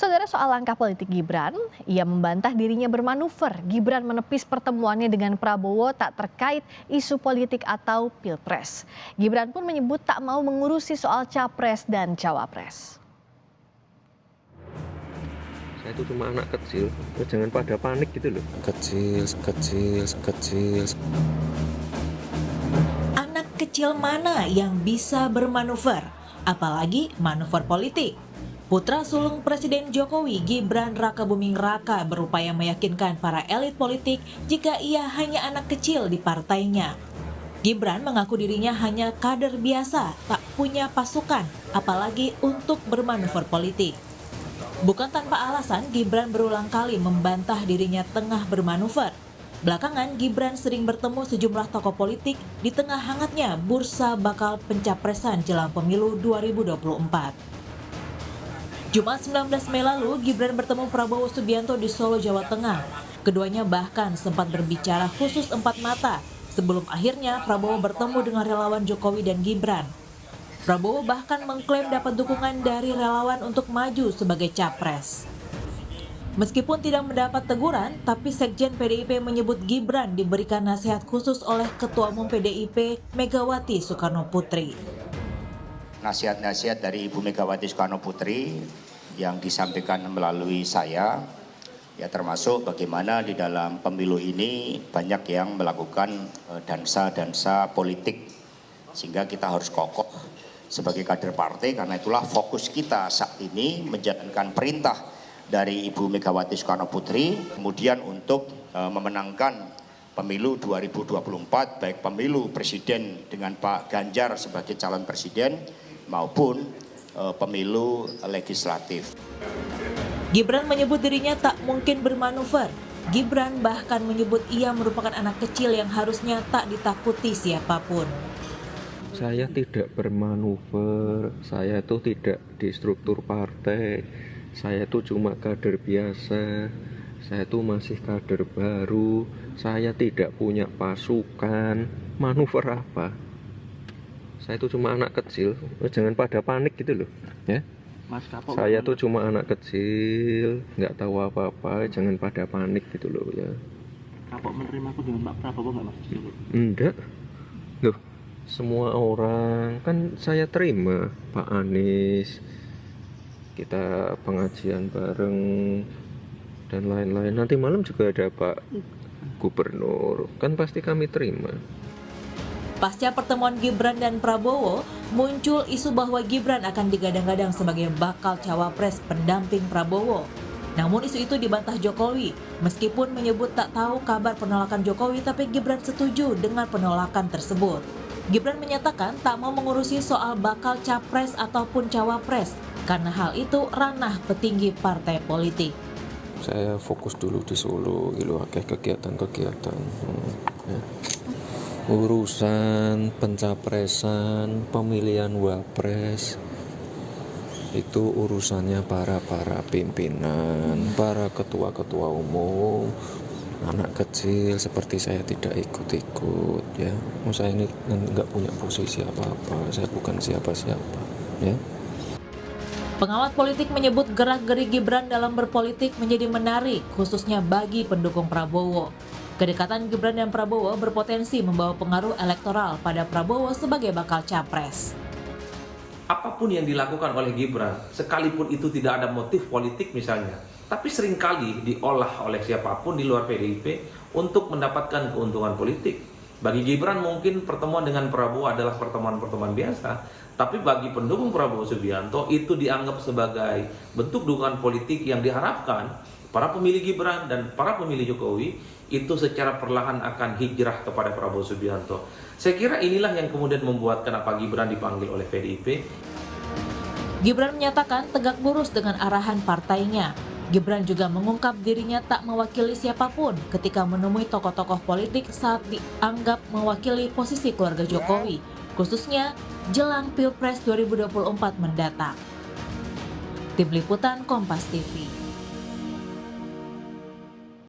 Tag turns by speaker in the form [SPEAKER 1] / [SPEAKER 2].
[SPEAKER 1] Saudara, soal langkah politik Gibran, ia membantah dirinya bermanuver. Gibran menepis pertemuannya dengan Prabowo tak terkait isu politik atau pilpres. Gibran pun menyebut tak mau mengurusi soal capres dan cawapres.
[SPEAKER 2] Saya itu cuma anak kecil, jangan pada panik gitu loh. Kecil.
[SPEAKER 3] Anak kecil mana yang bisa bermanuver, apalagi manuver politik? Putra sulung Presiden Jokowi, Gibran Rakabuming Raka, berupaya meyakinkan para elit politik jika ia hanya anak kecil di partainya. Gibran mengaku dirinya hanya kader biasa, tak punya pasukan, apalagi untuk bermanuver politik. Bukan tanpa alasan, Gibran berulang kali membantah dirinya tengah bermanuver. Belakangan, Gibran sering bertemu sejumlah tokoh politik di tengah hangatnya bursa bakal pencapresan jelang pemilu 2024. Jumat 19 Mei lalu, Gibran bertemu Prabowo Subianto di Solo, Jawa Tengah. Keduanya bahkan sempat berbicara khusus empat mata sebelum akhirnya Prabowo bertemu dengan relawan Jokowi dan Gibran. Prabowo bahkan mengklaim dapat dukungan dari relawan untuk maju sebagai capres. Meskipun tidak mendapat teguran, tapi Sekjen PDIP menyebut Gibran diberikan nasihat khusus oleh Ketua Umum PDIP Megawati Soekarno Putri.
[SPEAKER 4] Nasihat-nasihat dari Ibu Megawati Soekarno Putri yang disampaikan melalui saya, ya termasuk bagaimana di dalam pemilu ini banyak yang melakukan dansa-dansa politik, sehingga kita harus kokoh sebagai kader partai. Karena itulah fokus kita saat ini menjalankan perintah dari Ibu Megawati Soekarno Putri, kemudian untuk memenangkan pemilu 2024, baik pemilu presiden dengan Pak Ganjar sebagai calon presiden maupun pemilu legislatif.
[SPEAKER 3] Gibran menyebut dirinya tak mungkin bermanuver. Gibran bahkan menyebut ia merupakan anak kecil yang harusnya tak ditakuti siapapun.
[SPEAKER 2] Saya tidak bermanuver, saya itu tidak di struktur partai, saya itu cuma kader biasa, saya itu masih kader baru, saya tidak punya pasukan. Manuver apa? Saya itu cuma anak kecil, jangan pada panik gitu loh, ya.
[SPEAKER 5] Mas Kapok,
[SPEAKER 2] saya tuh cuma anak kecil, nggak tahu apa-apa, jangan pada panik gitu loh ya.
[SPEAKER 5] Kapok menerima aku dengan Pak Prabowo nggak Mas?
[SPEAKER 2] Enggak, loh semua orang kan saya terima, Pak Anies, kita pengajian bareng dan lain-lain. Nanti malam juga ada Pak Gubernur, kan pasti kami terima.
[SPEAKER 3] Pasca pertemuan Gibran dan Prabowo, muncul isu bahwa Gibran akan digadang-gadang sebagai bakal cawapres pendamping Prabowo. Namun isu itu dibantah Jokowi, meskipun menyebut tak tahu kabar penolakan Jokowi, tapi Gibran setuju dengan penolakan tersebut. Gibran menyatakan tak mau mengurusi soal bakal capres ataupun cawapres, karena hal itu ranah petinggi partai politik.
[SPEAKER 2] Saya fokus dulu di Solo, gitu, kegiatan-kegiatan. Ya. Urusan pencapresan, pemilihan wapres itu urusannya para pimpinan, para ketua-ketua umum. Anak kecil seperti saya tidak ikut-ikut, ya. Saya ini nggak punya posisi apa-apa, saya bukan siapa-siapa, ya.
[SPEAKER 3] Pengawat politik menyebut gerak-gerik Gibran dalam berpolitik menjadi menarik, khususnya bagi pendukung Prabowo. Kedekatan Gibran dan Prabowo berpotensi membawa pengaruh elektoral pada Prabowo sebagai bakal capres.
[SPEAKER 6] Apapun yang dilakukan oleh Gibran, sekalipun itu tidak ada motif politik misalnya, tapi seringkali diolah oleh siapapun di luar PDIP untuk mendapatkan keuntungan politik. Bagi Gibran mungkin pertemuan dengan Prabowo adalah pertemuan-pertemuan biasa, tapi bagi pendukung Prabowo Subianto itu dianggap sebagai bentuk dukungan politik yang diharapkan para pemilih Gibran dan para pemilih Jokowi itu secara perlahan akan hijrah kepada Prabowo Subianto. Saya kira inilah yang kemudian membuat kenapa Gibran dipanggil oleh PDIP.
[SPEAKER 3] Gibran menyatakan tegak lurus dengan arahan partainya. Gibran juga mengungkap dirinya tak mewakili siapapun ketika menemui tokoh-tokoh politik saat dianggap mewakili posisi keluarga Jokowi, khususnya jelang Pilpres 2024 mendatang. Tim Liputan Kompas TV.